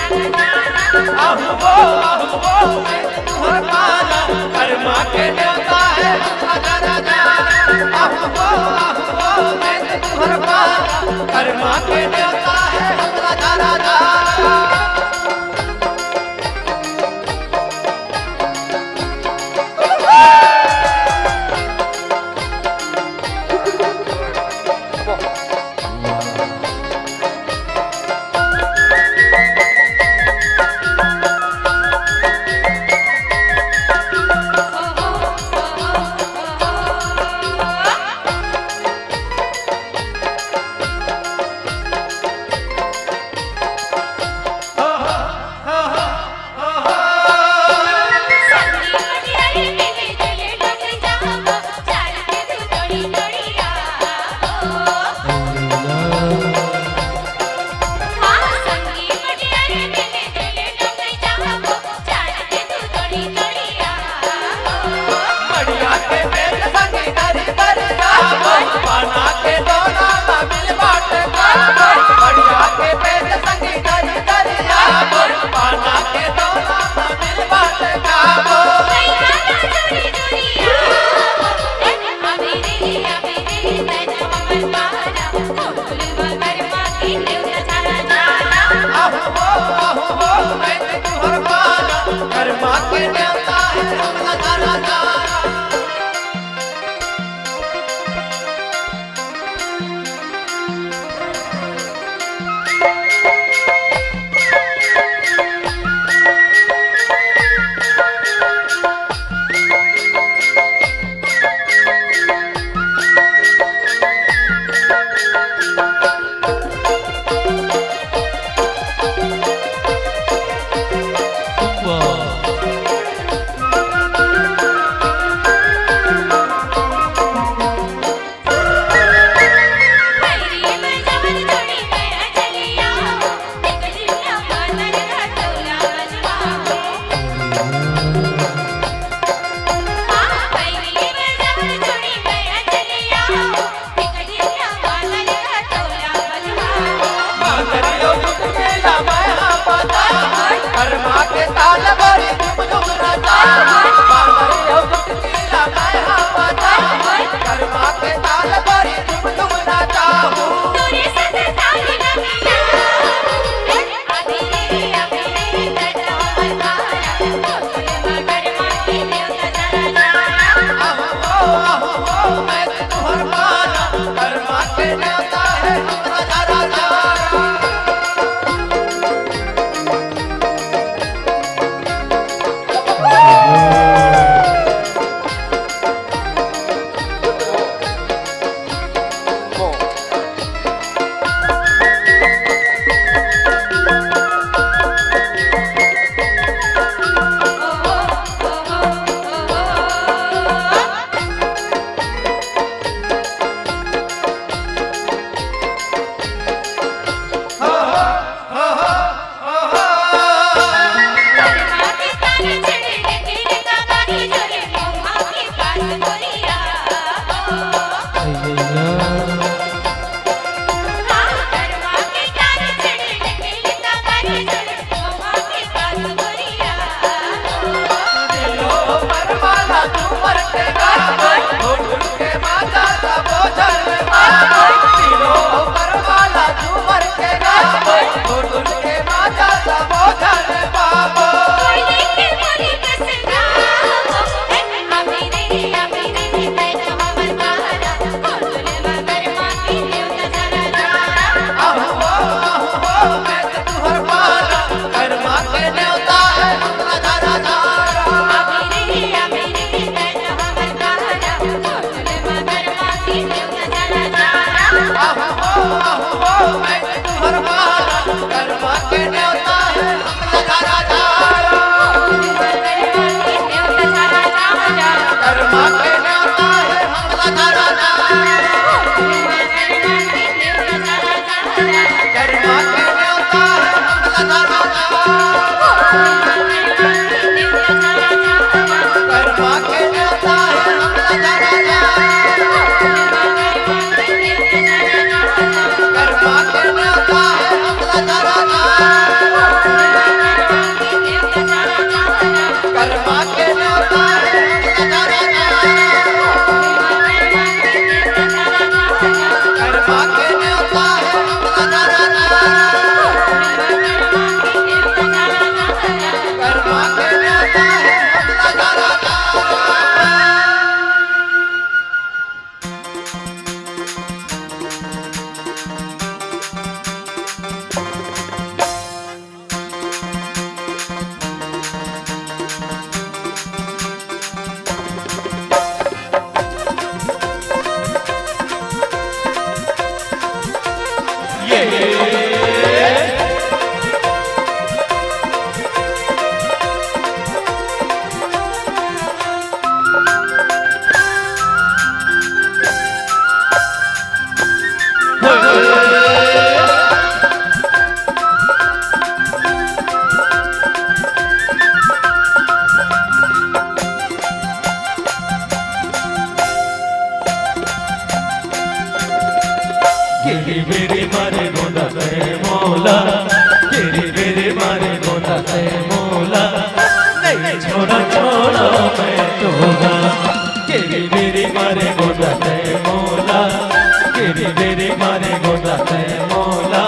कर्मा के न्योता है हमला छोड़ा छोड़ा मैं तोला केरी मेरी मारे गोदा ते मोला केरी मेरी मारे गोदा ते मोला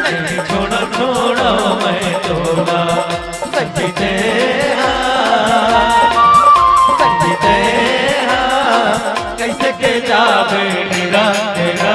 नहीं छोड़ा छोड़ा मैं तोला संगीते संगीते कैसे के जावे मेरा तेरा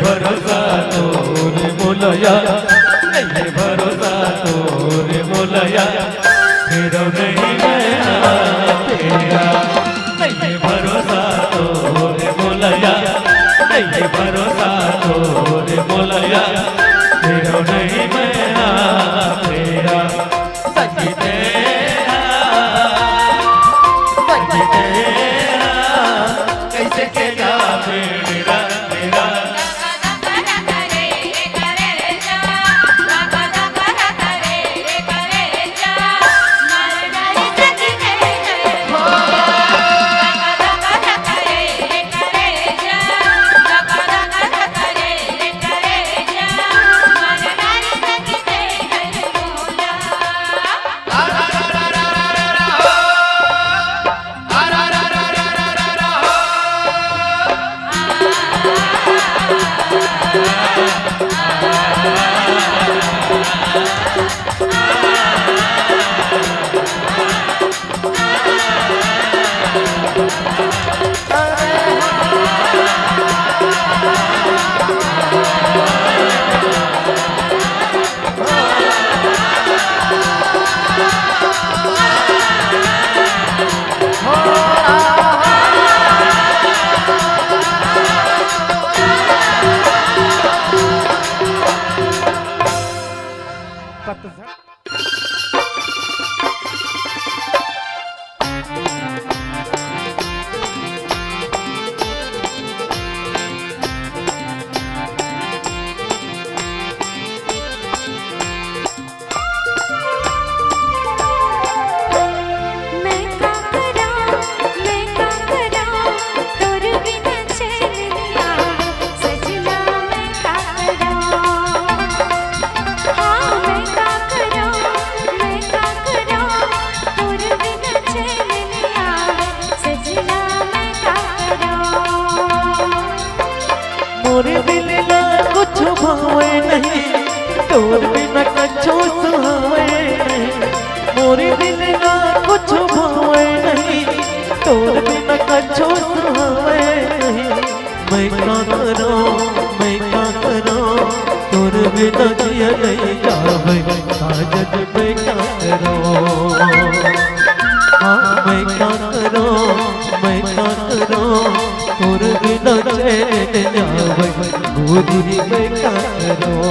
भरोसा तोरे मोलया नहीं भरोसा तोरे मोलया फिर नहीं गया तेरा नहीं भरोसा तोरे मोलया नहीं भरोसा तोरे मोलया फिर नहीं गया तेरा सच्ची तेरा कैसे के जावे मेरा तेरा मोरे दिल ना कुछ भावे नहीं, तोर बिना कछु सुहावे नहीं। मोरे दिल ना कुछ भावे नहीं, तोर बिना कछु सुहावे नहीं। मैं क्या करूं, मैं क्या करूं, तोर बिना जिया नहीं जावे। साजन मैं क्या करूं, हाँ मैं क्या करूं, मैं क्या करूं, तोर बिना चैन जावे। गोरी मैं क्या करूं।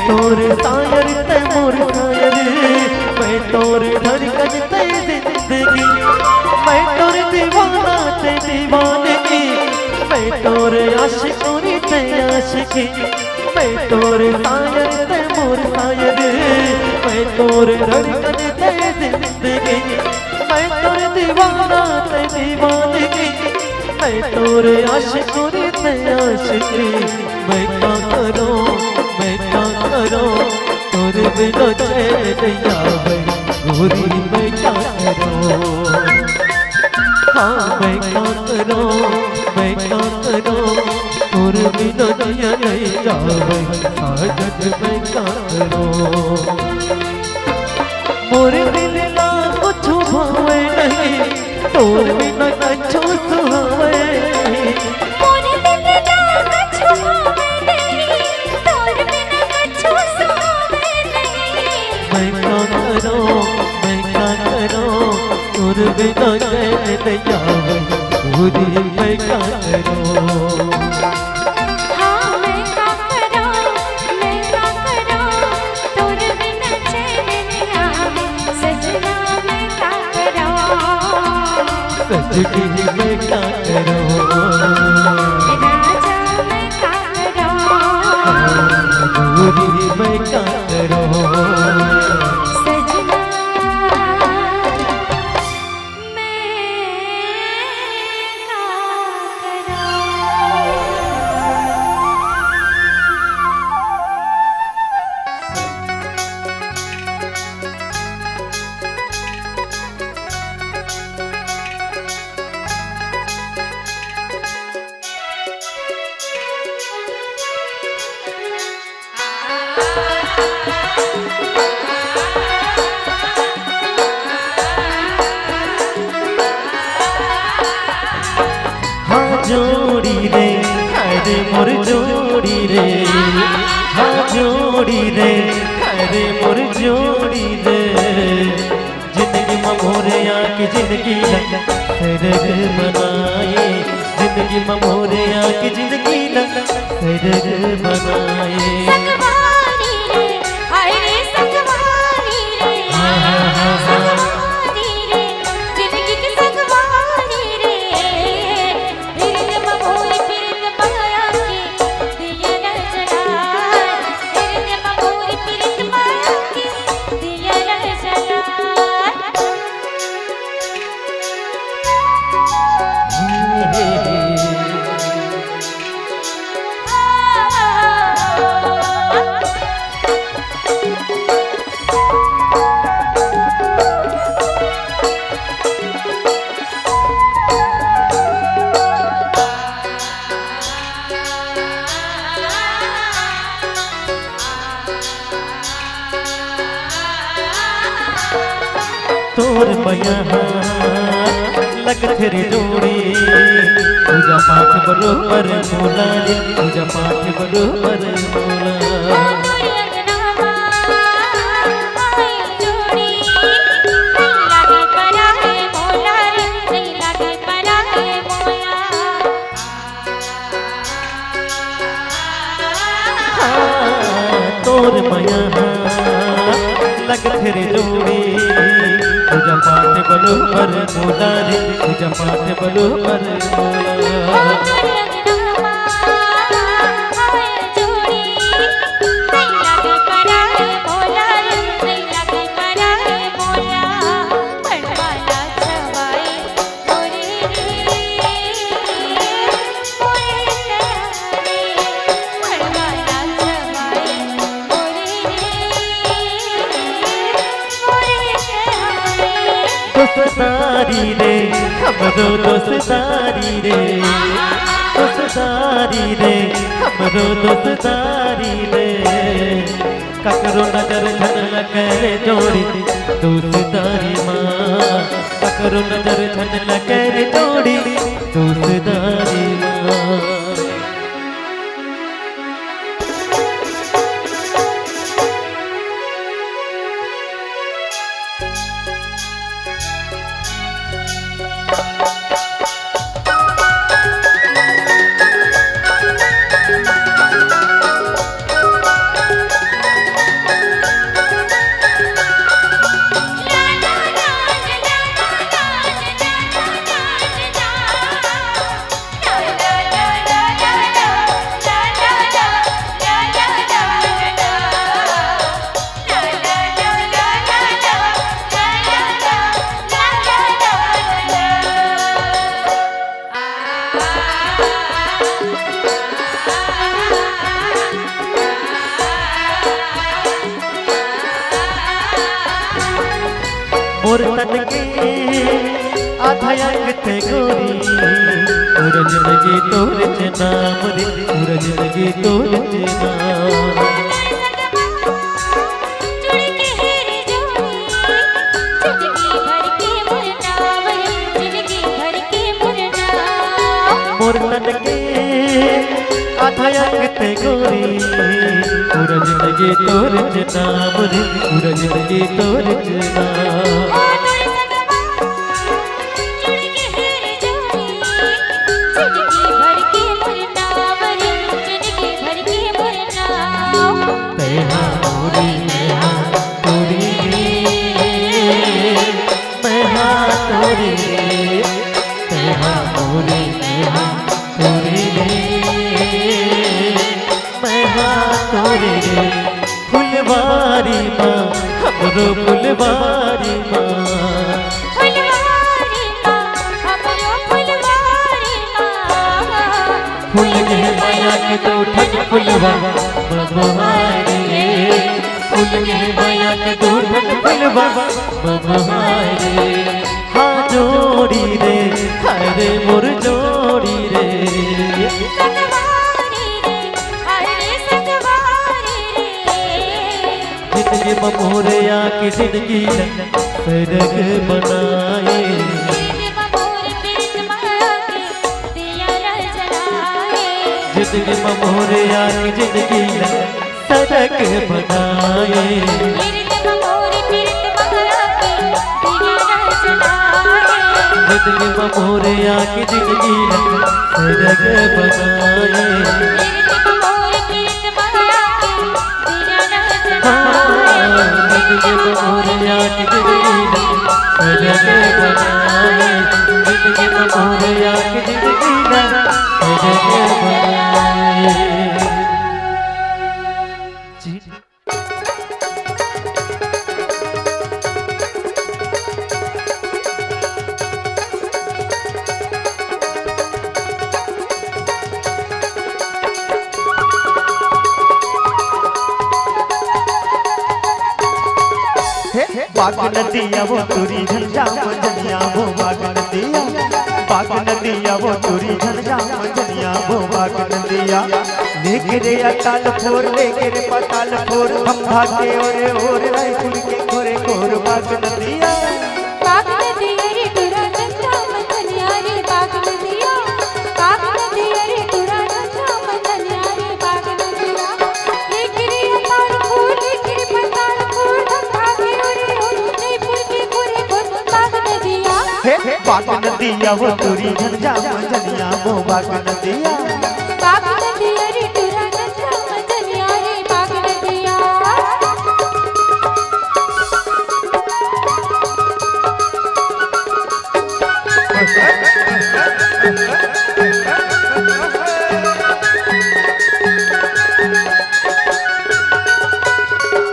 तोर सायर ते मोर सायर, मैं तोर धड़कन ते जिंदगी, मैं तोर दीवाना ते दीवानगी, मैं तोर आशिकोरी ते आशिकी। मैं तोर सायर ते मोर सायर, मैं तोर धड़कन ते जिंदगी, मैं तोर दीवाना ते दीवानगी, मैं तोर आशिकोरी ते आशिकी। मैं क्या करूं, मैं क्या करूं, तोर बिना चैन आवे। गोरी मैं क्या करूं, हाँ मैं क्या करूं, मैं क्या करूं, तोर बिना जिया नहीं जावे। साजन मैं क्या करूं। मोरे दिल ना कुछ भावे नहीं, तोर बिना कछु सुहावे नहीं। मोरे दिल ना कुछ भावे नहीं, तोर बिना कछु सुहावे नहीं। मैं क्या करूं, मैं क्या करूं, तोर बिना चैन जावे। गोरी मैं क्या करूं, हाँ मैं क्या करूं, मैं क्या करूं, तोर बिना चैन नहीं आवे। सजना मैं क्या करूं, सजनी मैं क्या करूं, राजा मैं क्या करूं, गोरी हाँ जोड़ी रे अरे मोर जोड़ी रे, हाँ जोड़ी रे अरे मोर जोड़ी रे, जिंदगी में मोरे आके जिंदगी सरग बनाए, जिंदगी में मोरे आके जिंदगी सरग बनाए। संगवारी रे हाय रे संगवारी रे, संगवारी रे जिंदगी की संगवारी रे, फिर ममोरी फिर माया की दिया न जलाए, फिर ममोरी फिर माया की दिया न जलाए। तोर बया लगत रे जोड़ी, पूजा पाठ बरोबर मोला रे, पूजा पाठ बरोबर मोला। तोरी अंगनामा आई जोड़ी, नहीं लागे पराए मोला रे, नहीं लागे पराए मोला। तोर बया लगत रे जोड़ी, पूजा पाठ बरोबर मोला रे, पूजा पाठ बरोबर मोला। तोरी अंगनामा आई जोड़ी, नहीं लागे पराए मोला रे, नहीं लागे पराए मोला। बनवाला छवाई मोरे रे, मोरे रे, बनवाला छवाई मोरे रे, दोस्तारी रे हमरो दोस्तारी रे, दोस्तारी रे हमरो दोस्तारी रे, ककरो नजर झन न करे जोड़ी दोस्तारी माँ, ककरो नजर झन न करे जोड़ी दोस्तारी माँ। मोर तन के आधा अंग थे गोरी, पूरा जिंदगी तोर नाम रे, पूरा जिंदगी तोर नाम। जुड़ के हेरे जोड़ी, जिंदगी भर के मुरनाम रे, जिंदगी भर के मुरनाम। मोर तन के आधा अंग थे गोरी, पूरा जिंदगी तोर नाम रे, पूरा जिंदगी तोर नाम। जुड़ के हेरे जोड़ी, जिंदगी भर के मुरनाम रे, जिंदगी भर के मुरनाम। तेहा तोरी मेहा तोरी मेहा तोरी, तेहा तोरी मेहा तोरी मेहा तोरी। फुलवारी माँ हमरो फुलवारी माँ, फुलवारी माँ हमरो फुलवारी माँ। फूल के माया के तो ठन फुलवा बबहारी, फूल के माया के तो ठन फुलवा बबहारी। हाँ जोड़ी रे हाय रे मोर जोड़ी रे, संगवारी रे हाय रे संगवारी रे, जिंदगी में मोरया की जिंदगी सरग बनाए। जिंदगी में मोरया की जिंदगी सरग बनाए। जिंदगी में मोरया की जिंदगी सरग बनाए। जिंदगी में मोरया की जिंदगी सरग बनाए। जिंदगी में मोरया की जिंदगी सरग बनाए। बाग नदिया वो तुरी झंझा मंजनिया वो बाग नदिया। बाग नदिया वो तुरी झंझा मंजनिया वो बाग नदिया। लेके रे अकाल फोर लेके रे पताल फोर हम भागे ओरे ओरे रायपुर के खोरे खोर बाग नदिया। बाग नदिया रे तुरा झंझा मंजनिया रे बाग नदिया। बाग नदिया रे तुरा झंझा मंजनिया रे बाग नदिया। लेके रे अकाल फोर लेके रे पताल फोर हम भागे ओरे ओरे रायपुर के खोरे खोर बाग नदिया। बाग नदिया वो तुरी झंझा मंजनिया वो बाग नदिया। बाग नदिया रे तुरा झंझा मंजनिया रे बाग नदिया।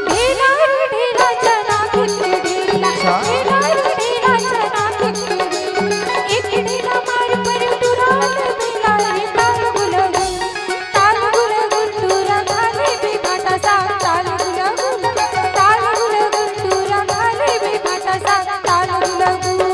ढेला रे ढेला चना कितने ढेला। ढेला रे ढेला चना कितने ढेला। एक ढेला मार पर तुराल ढेला रे ताल गुलगुल। ताल गुलगुल तुरा खाले बे भाटा साग ताल गुलगुल। ताल गुलगुल तुरा खाले बे भाटा साग ताल गुलगुल।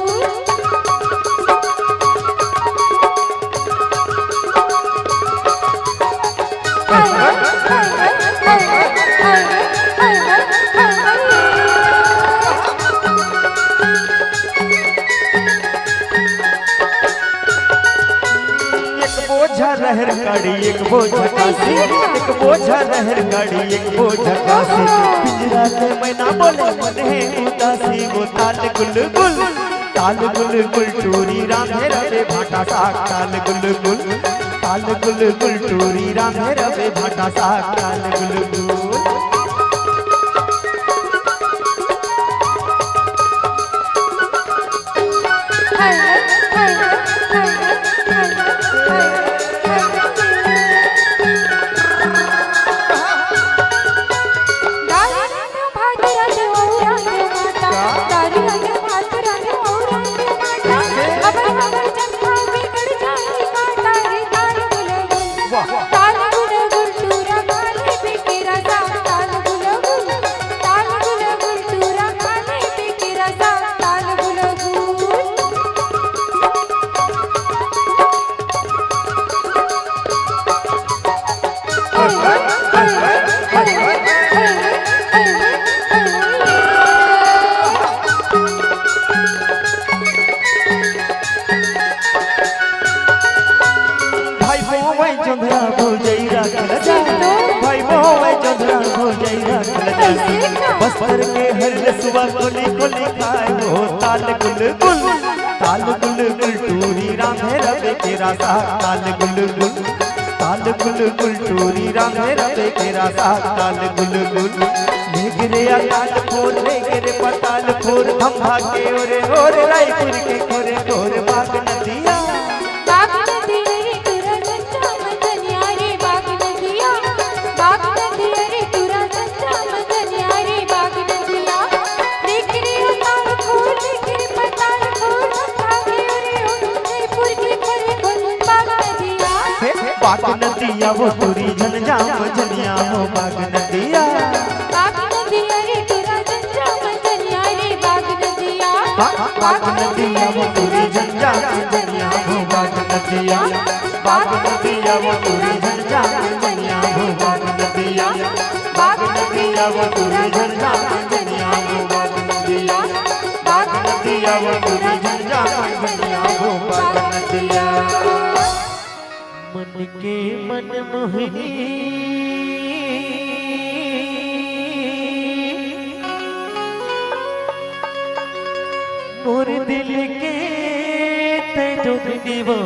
बोझा रहर गाड़ी एक बोझा कासे। एक बोझा रहर गाड़ी एक बोझा कासे। पिंजरा से मैना बोले मन है उदासी वो ताल गुलगुल। ताल गुलगुल टूरी राम है रवे भाटा साग ताल गुलगुल। ताल गुलगुल टूरी राम है रवे भाटा साग ताल गुलगुल। ताल गुलगुल तुरा खाले पे केरा साग ताल गुलगुल। ताल गुलगुल तुरा खाले पे केरा साग ताल गुलगुल। भाई बोवे चंद्रा भोजई राखल जा। भाई बोवे चंद्रा भोजई राखल जा। बस्तर के हर रसुआ कोली कोली खाए वो ताल गुलगुल। ताल गुलगुल टूरी राम है रवे तेरा साग ताल गुलगुल। ताल गुलगुल टूरी राम है रवे तेरा साग ताल गुलगुल। लेगरे अकाल फोर लेगरे पताल फोर हम भागे ओरे ओरे रायपुर के खोरे खोर बाग नदिया। बाग नदिया रे तुरा झंझा मंजनिया रे बाग नदिया। बाग नदिया रे तुरा झंझा मंजनिया रे बाग नदिया। लेके रे अकाल फोर लेके रे पताल फोर हम भागे ओरे ओरे रायपुर के खोरे खोर बाग नदिया। बाग नदिया वो तुरी झंझा मंजनिया वो बाग नदिया। बाग नदिया रे तुरा झंझा मंजनिया रे बाग नदिया। बाग नदिया वो तुरी झंझा मंजनिया वो बाग नदिया। बाग नदिया वो तुरी झंझा मंजनिया वो बाग नदिया। बाग नदिया नदिया वो दूरी झंझा कंगनिया वो बाग नदिया वो दूरी झंझा कंगनिया वो बाग नदिया मन के मन मोहिनी मोर दिल के ते जोगनी वो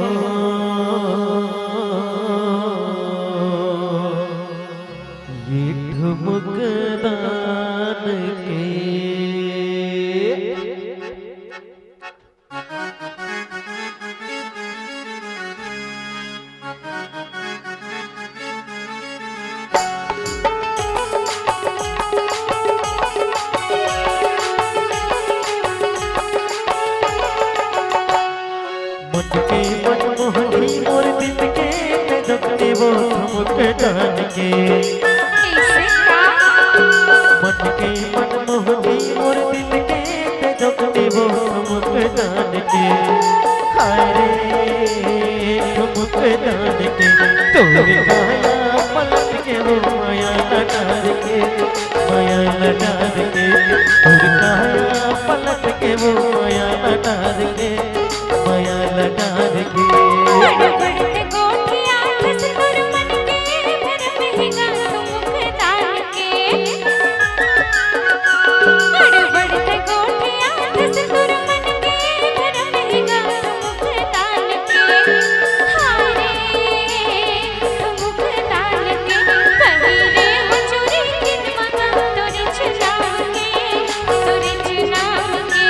ये ठुमकदान के मनमोहनी मोर दिल के ते जगनी वो ठुमकदान के मन के मनमोहनी मोर दिल के ते जगनी वो ठुमकदान के हाय रे ठुमकदान के तोरे गाया पलट के वो माया लटार के माया लटार के तोरे गाया पलट के वो माया लटार के माया लटार के बढ़ते गोठिया खस कर मन के भर महंगा ठुमकदान के बढ़ते गोठिया खस कर मन के भर महंगा ठुमकदान के हारे ठुमकदान के पहिरे हो चोरी किन मगा तोरे चुना के तोरे चुना के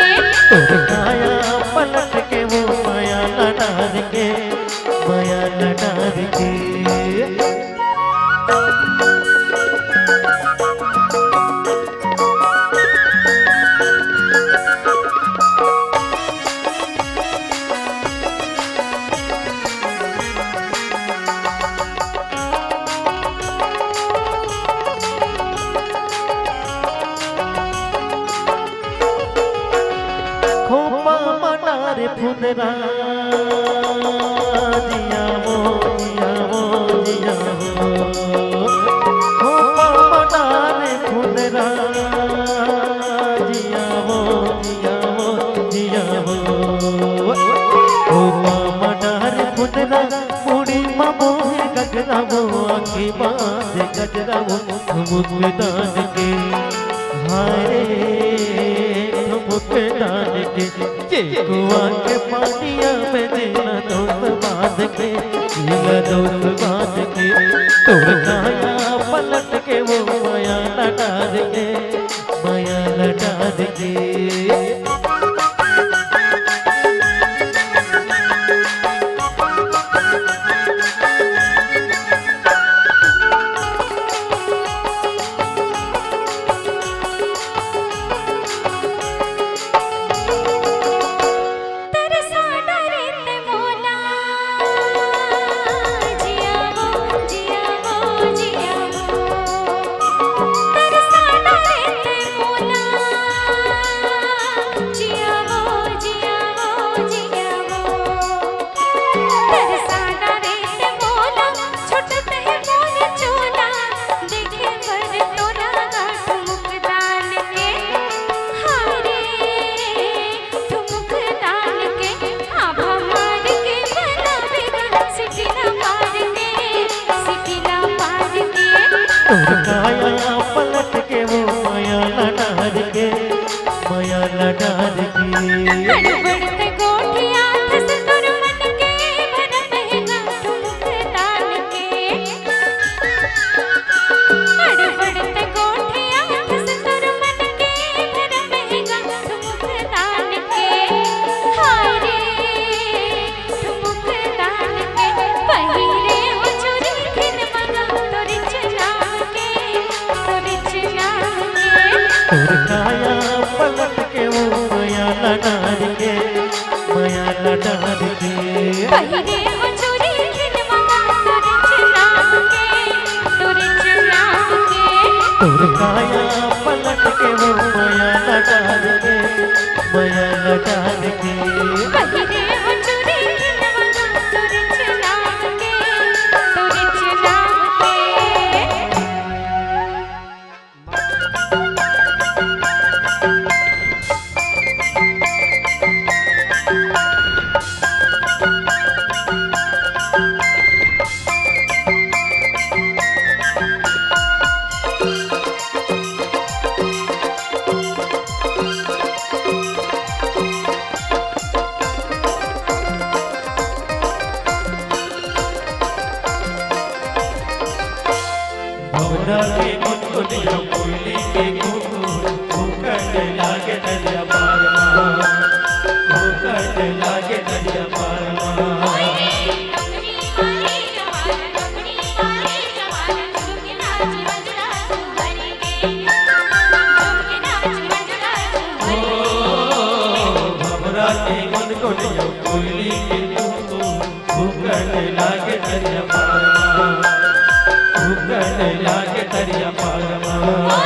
तोरे गाया पलट के वो माया लटार के माया लटार के खोपा मनारे फुनरा जिया वो जिया वो जिया वो खोपा मनारे फुनरा जिया वो जिया वो जिया वो खोपा मनारे फुनरा मुड़ी मोहे गजरा वो आँखी बांध गजरा वो ठुमकदान के हाय ठुमकदान के ये कुआं के पानिया में देना दोस्त बांध के देना दोस्त बांध के तोर गाया पलट के वो माया लटार के माया लटार के तरसा डरे मोला जिया वो जिया वो जिया वो तरसा डरे मोला जिया वो जिया वो जिया वो तरसा डरे मोला छोटत है मोर चोला देखे पर तोरा ठुमकदान के हारे ठुमकदान के आभा मार के बनावेगा सिटिला पार के सिटिला पार के तोर गाया पलट के वो माया लटार के माया लटार के बढ़ते गोठिया खस कर मन के भर महंगा ठुमकदान के बढ़ते गोठिया खस कर मन के भर महंगा ठुमकदान के हारे ठुमकदान के पहिरे हो चोरी खिन मगा तोरे चुना के तोरे चुना के तोर गाया पलट के वो माया लटार के माया लटार के पहिरे हो चोरी खिन मगा तोरे चुना के तोरे चुना के तोर गाया पलट के वो माया लटार के माया लटार के पहिरे हो चोरी खिन मगा तोरे चुना के तोरे चुना के कोयली के घूंघट लागे दरिया पार माँ घूंघट लागे दरिया पार माँ कोयली के घूंघट लागे दरिया पार माँ घूंघट लागे दरिया पार माँ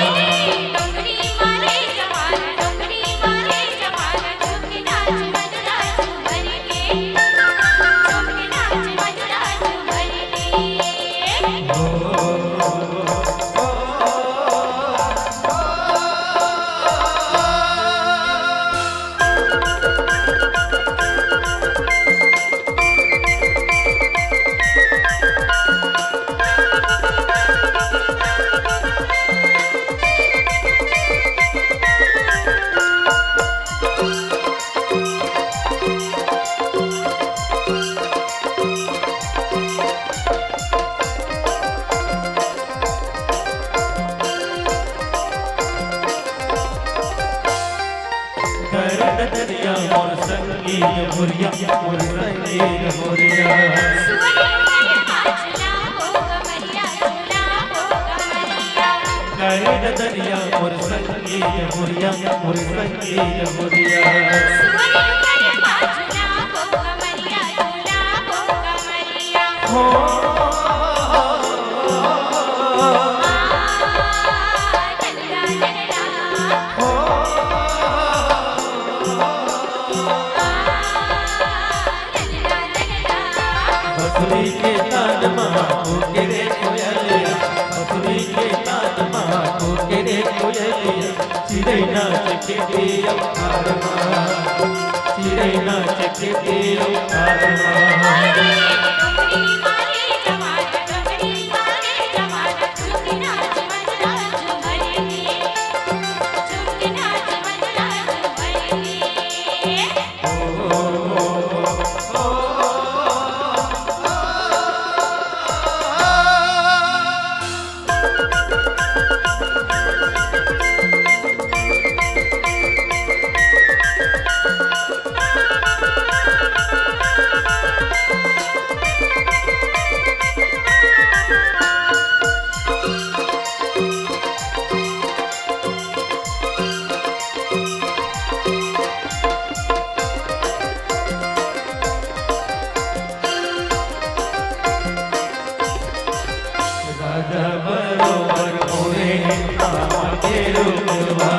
दरिया मोर संगीत मुरिया मोर संगीत मुरिया गैर दरिया मोर संगीत मुरिया मोर संगीत मुरिया बसुरी के तान माँ को केरे कोयलिया बसुरी के तान माँ को केरे कोयलिया चिड़ै नाच के दियो पार माँ चिड़ै नाच के दियो पार माँ राजा बरोबर मोरे आमा के रूपवा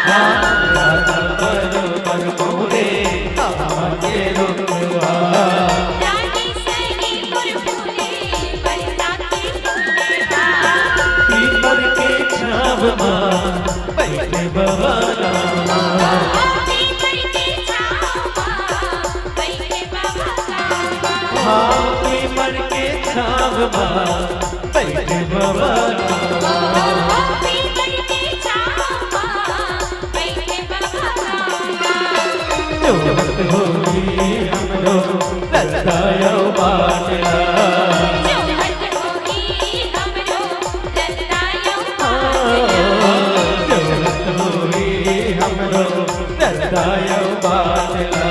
राजा बरोबर मोरे आमा के रूपवा पीपर के छाव माँ बैठे बवाला पीपर के छाव माँ बैठे बवाला जोत होगी हमरो ललकायो बाटला जोत होगी हमरो ललकायो बाटला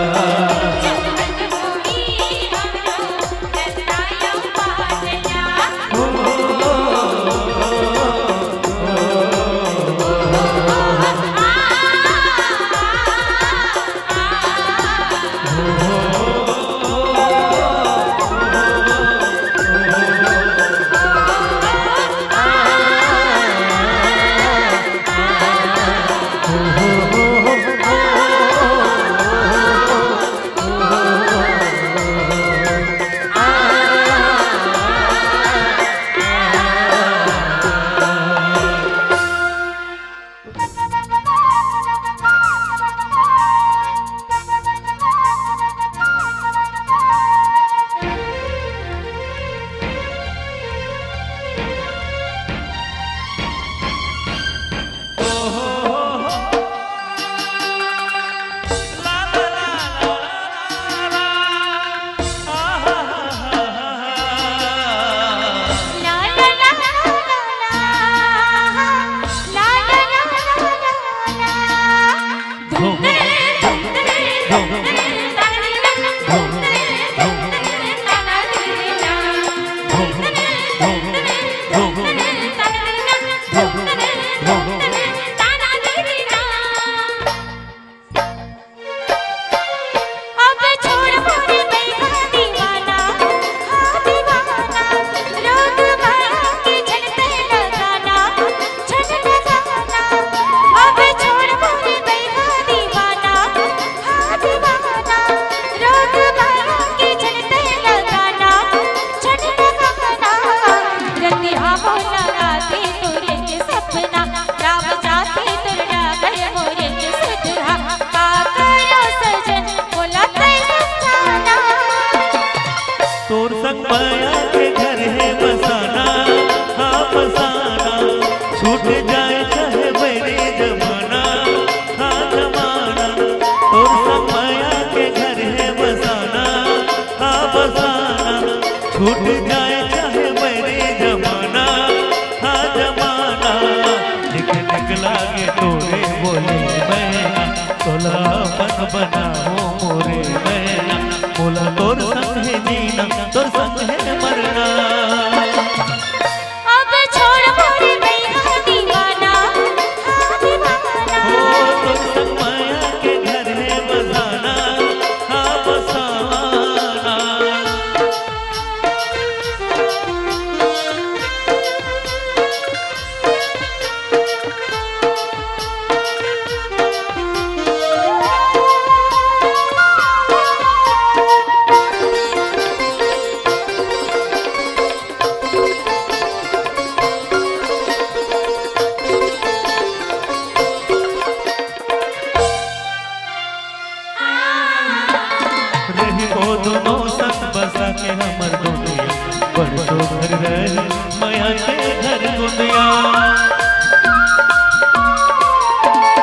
भर रही माया के घर गुंदिया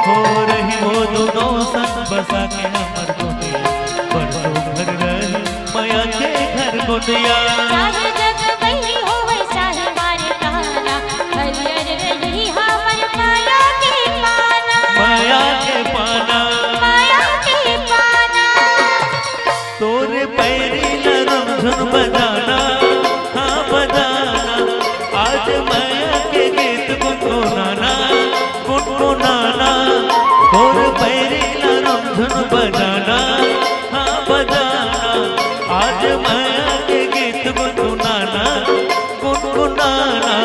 हो रही वो दोनों संग बसा के हमर गुंदिया बरसों भर रही माया के घर गुंदिया चाहे जग वही होवे चाहे मारे काना हरियर रही हमर माया के पाना माया के पाना माया के पाना तोरे पैरी लरम झुन बजाना हाँ बजाना आज माया के गीत गुनगुनाना गुनगुनाना तोरे पैरी लरम झुन बजाना हाँ बजाना आज माया के गीत गुनगुनाना गुनगुनाना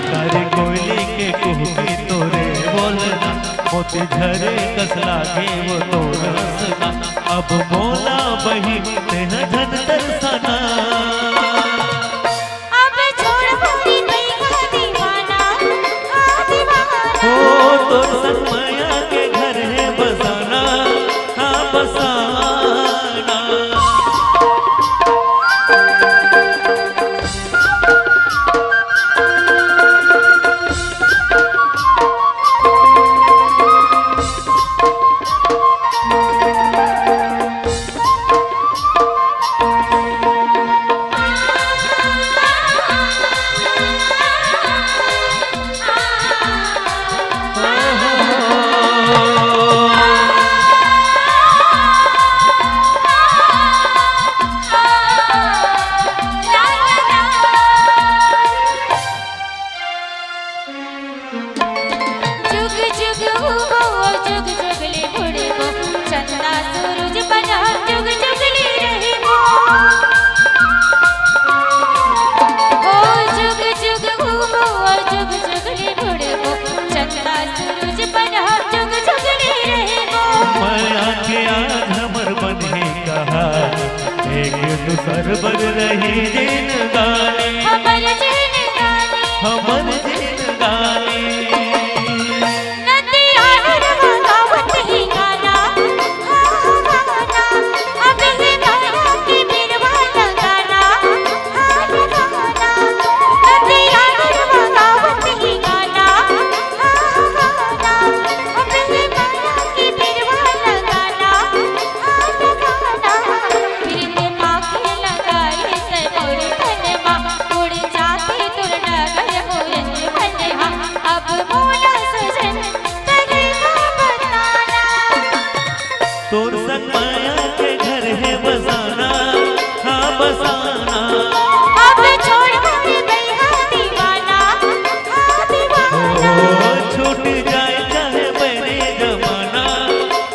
तारे कोयली के कुहकी तोरे बोलना मोती झरे कस लागे वो तोर हंसना अब मोला बही तेना धन तरसना अब छोड़ मोरी बैठा दीवाना हाँ दीवाना हो तोर संग माया के घर है बसाना हाँ बसाना जुग जुग हुओ जुग जुगले बुढ़बो चंदा सूरज बना जुग जुगले रहेगो ओ जुग जुग हुओ जुग जुगले बुढ़बो चंदा सूरज बना जुग जुगले रहेगो माया के आज हमर बने कहा एक दूसर बर रही दिन गाने हमर जिन गाने हमर दिन गाने नदिया हरवा गावत ही गाना हाँ गाना अब ही गाना के बिरवा लगाना हाँ लगाना नदिया हरवा गावत ही गाना हाँ गाना अब ही गाना के बिरवा लगाना हाँ लगाना फिर के माखे लगाए से मोर धनमा उड़ जाते तुर नगर मोरन बनहा अब मोला सजन तरेगा बताना तोर संग माया के घर है बसाना हाँ बसाना अब छोड़ मोरे बैहा दीवाना हाँ दीवाना ओ छूट जाए चाहे बने जमाना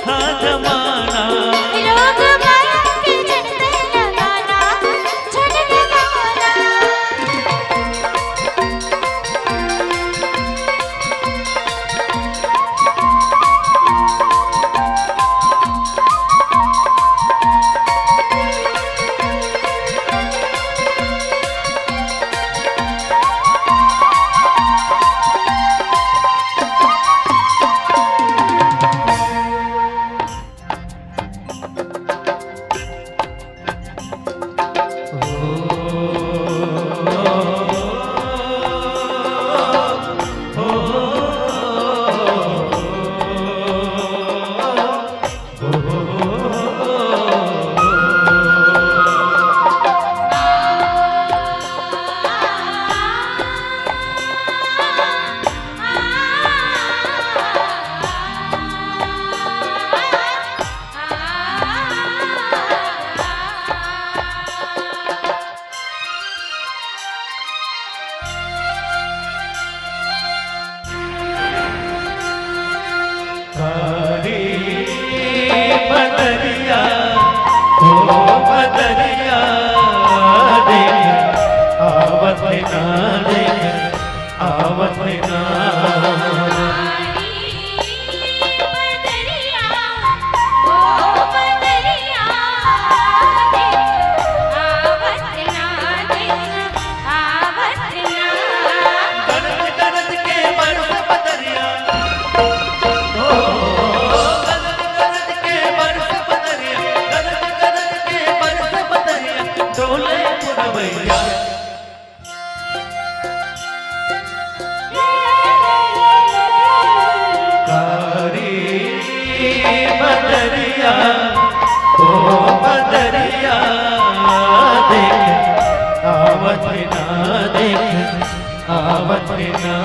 हाँ जमाना लोग माया के झंडे लगाना झंडे लगाना काली बदरिया हो बदरिया देख आवत ना देख आवत ना बदरिया ओ बदरिया आवत ना आवत ना गरज गरज के बरस बदरिया हो गरज गरज के बरस बदरिया गरज गरज के बरस बदरिया डोले पुरवैया बदरिया देख आवत ना देख आवत ना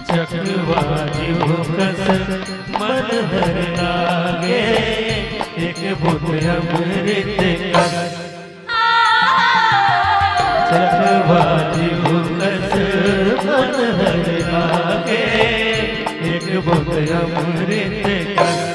चकवादी कस मन हर लागे एक बुत अमृत कस चकवादी कस मन हर लागे एक बुत अमृत कस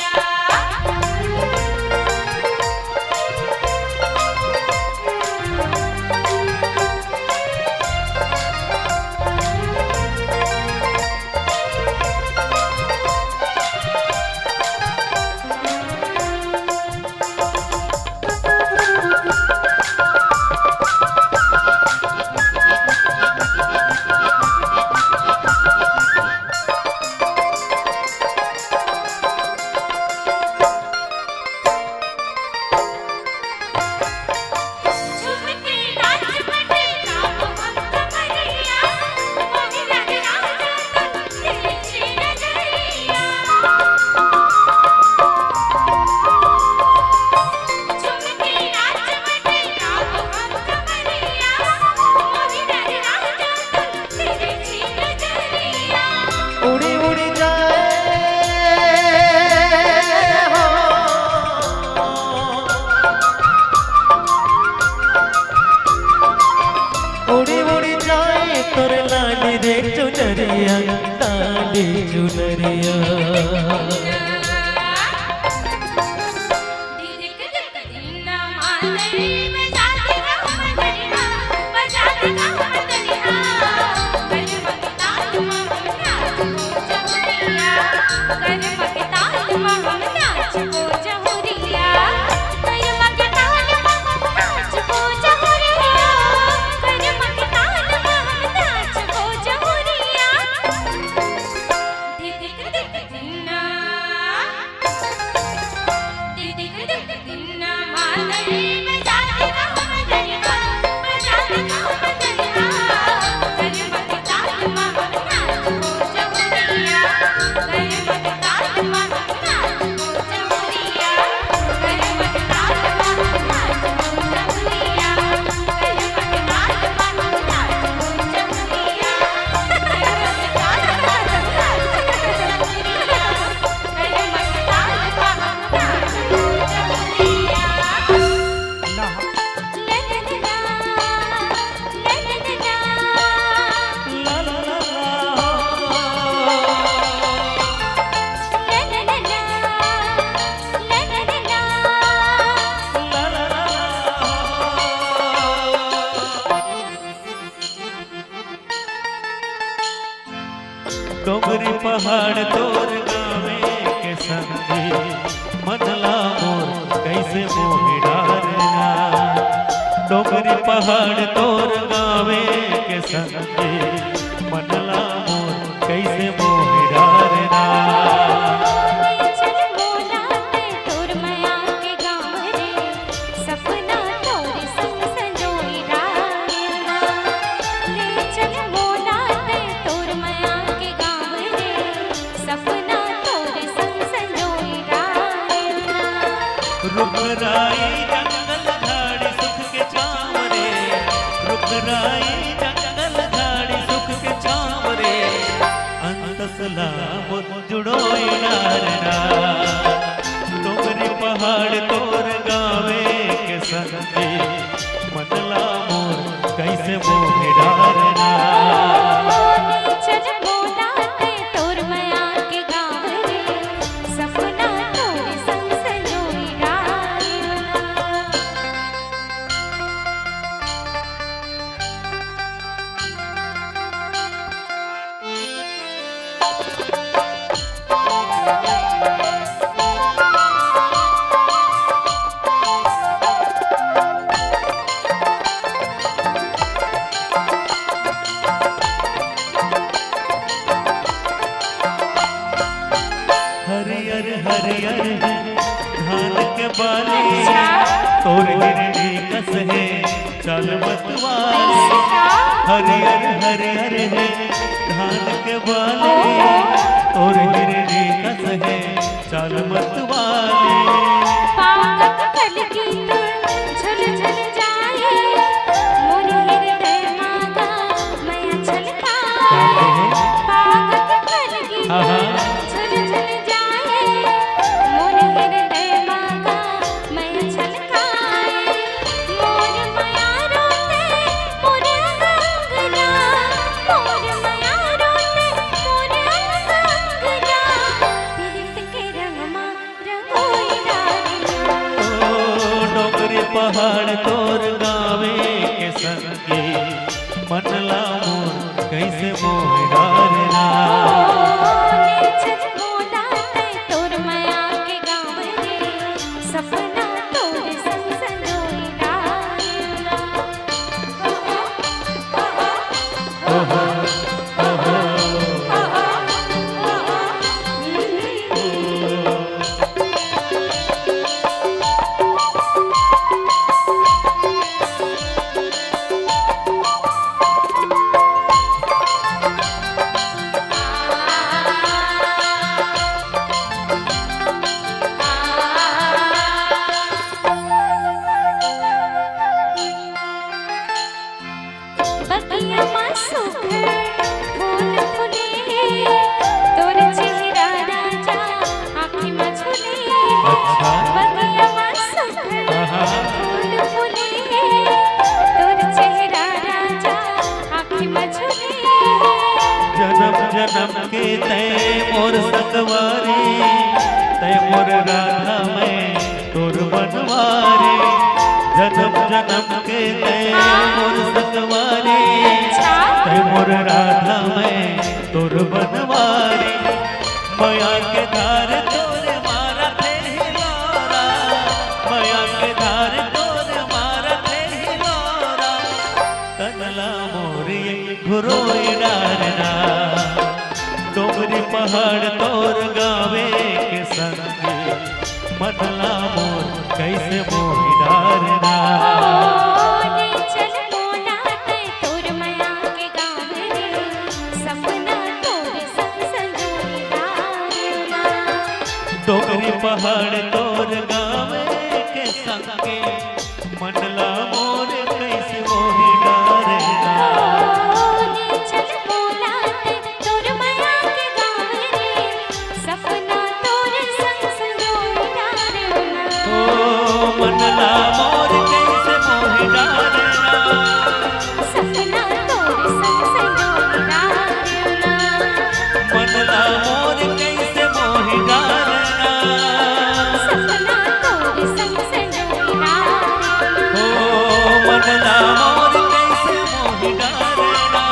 दिन्ना मादरी बजाते रहो बजरिया बजाते रहो बजरिया करे मत ताल महक नाच को जमुरिया करे मत ताल महक नाच को जमुरिया करे मत ताल महक नाच को जमुरिया करे मत ताल महक नाच को जमुरिया करे मत ताल महक नाच को जमुरिया करे मत ताल महक नाच को जमुरिया ना ललना ललना ला ला ला डोंगरी पहाड़ तोर गावे के संगे मनला मोर कैसे मोहि डारना डोंगरी पहाड़ तोर गावे के संगे मनला मोर कैसे मोहि डारना चल बोला ते तोर माया के गाँव रे सपना तोर संग संजोई रायना ले चल बोला ते तोर माया के गाँव रे सपना तोर संग संजोई रायना रुक राई जंगल झाड़ी सुख के छाँव रे रुक राई जंगल झाड़ी सुख के छाँव रे अंत सलाम जुड़ोई नारना डोंगरी पहाड़ तोर गावे के संगे मनला मोर कैसे मोहि डारना चल बोला ते तोर माया के गाँव रे सपना तोर संग संजोई रायना हरियर हरियर धान के बाली अच्छा। तोर हिरनी कस है चल मतवाली हरियर हरियर है धान के बाली तोर हिरनी कस है चल मतवाली पागल कलगी झुल झुल जाए मोर हृदय मांगा मैं छलकाए पागल कलगी झुल झुल जाए मोर हृदय मांगा मैं छलकाए मोर माया रोते मोर अंगना मोर माया रोते मोर अंगना पीरित के रंगमा रंगोई डालना ओ डोंगरी पहाड़ तोर गावे के संगे मनला मोर कैसे मोहि डारना चल बोला ते तोर माया के गाँव रे सपना तोर संग संजोई रायना बगिया में सुखर फूल फुले तोर चेहरा राजा आँखी में झुले अच्छा। बगिया में सुखर फूल फुले तोर चेहरा राजा आँखी में झुले जन्म जन्म के तय मोर संगवारी तय मोर राधा में तोर बनवारी जन्म जन्म के तय मोर संगवारी तय मोर राधा में तोर बनवारी माया के धार तोरे मारा थे हिलोरा माया के धार तोरे मारा थे हिलोरा कनला मोरी घुरोई डारना डोंगरी पहाड़ तोर गावे के संगे मनला मोर कैसे मोहि डारना ले चल मोला ते तोर माया के गाँव रे सपना तोर संग संजोरीदारना डोगरी पहाड़ तोर गाँव के संगे मनला मोर कैसे मोहि डारना ले चल मोला ते तोर माया के गाँव रे सपना तोर संग संजोरीदारना ओ मनला मोर कैसे मोहि डारना सपना तोर संग संजोरीदारना मनला मोर कैसे मोहि डारना सपना तोर संग संजोरीदारना ओ मनला मोर कैसे मोहि डारना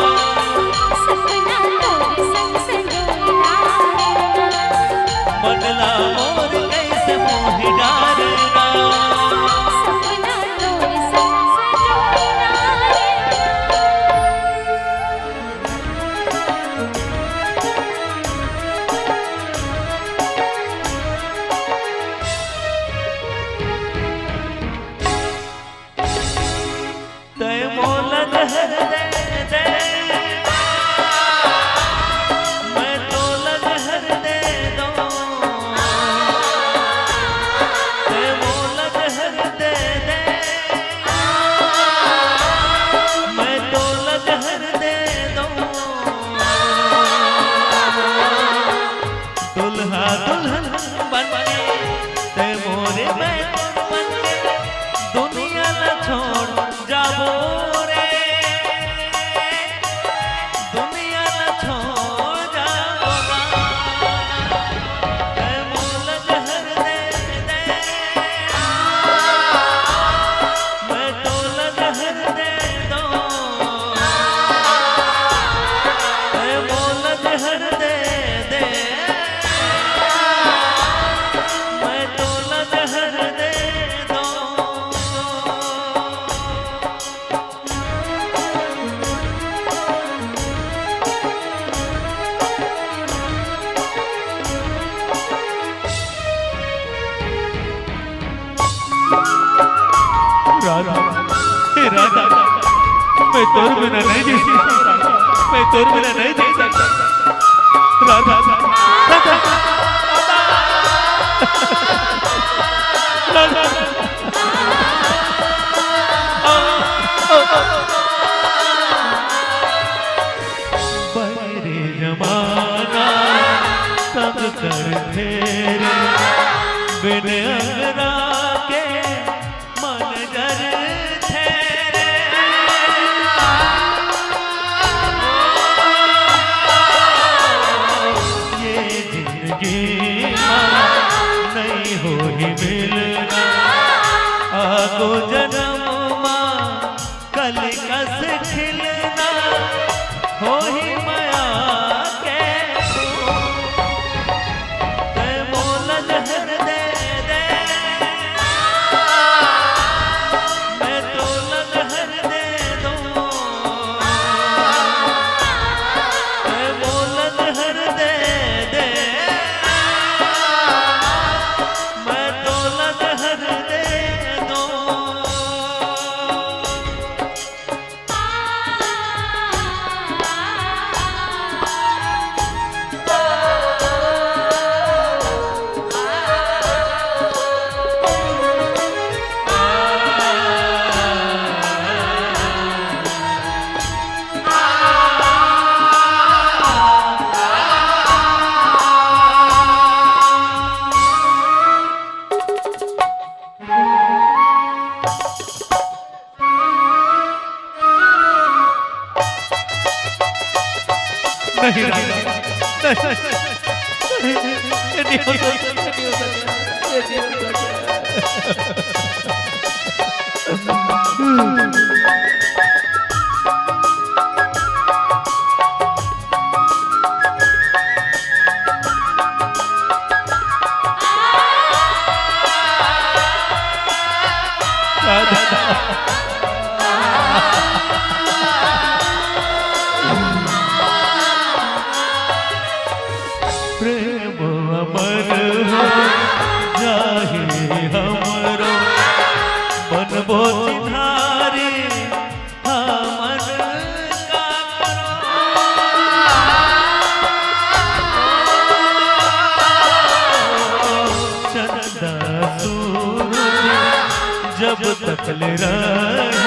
सपना तोर संग संजोरीदारना मनला मोर कैसे मोहि डारना सपना तोर संग संजोरीदारना तय मोल लहर दे दे मैं तो लहर दे दो तय मोल लहर दे दे मैं तो लहर दे दो दुल्हा दुल्हन बन के तय मोरे मैं बन के दुनिया न छोड़ जाबो रे दुनिया न छोड़ जाबो ना तै मोल लहर दे दे मैं तो लहर दे दो तै मोल लहर दे दे मैं तो लहर दे दो राधा हे राधा मैं तोर बिना नहीं जी सकता मैं तोर बिना नहीं जी सकता राधा राधा राधा बड़े जमाना तब कर फेरे बिन अंगरा के मन जर ठहरे ये जिंदगी नहीं हो ही मिलना आगो जन्म माँ कल कस खिलना हो ही माया के तै मोल लहर दे दे मैं तो लहर दे दो तै मोल लहर दे दे मैं तो लहर दे दो नहीं ये नहीं हो सकता ये नहीं हो प्रेम अमर हो जाहि हमरो जब तक ले रही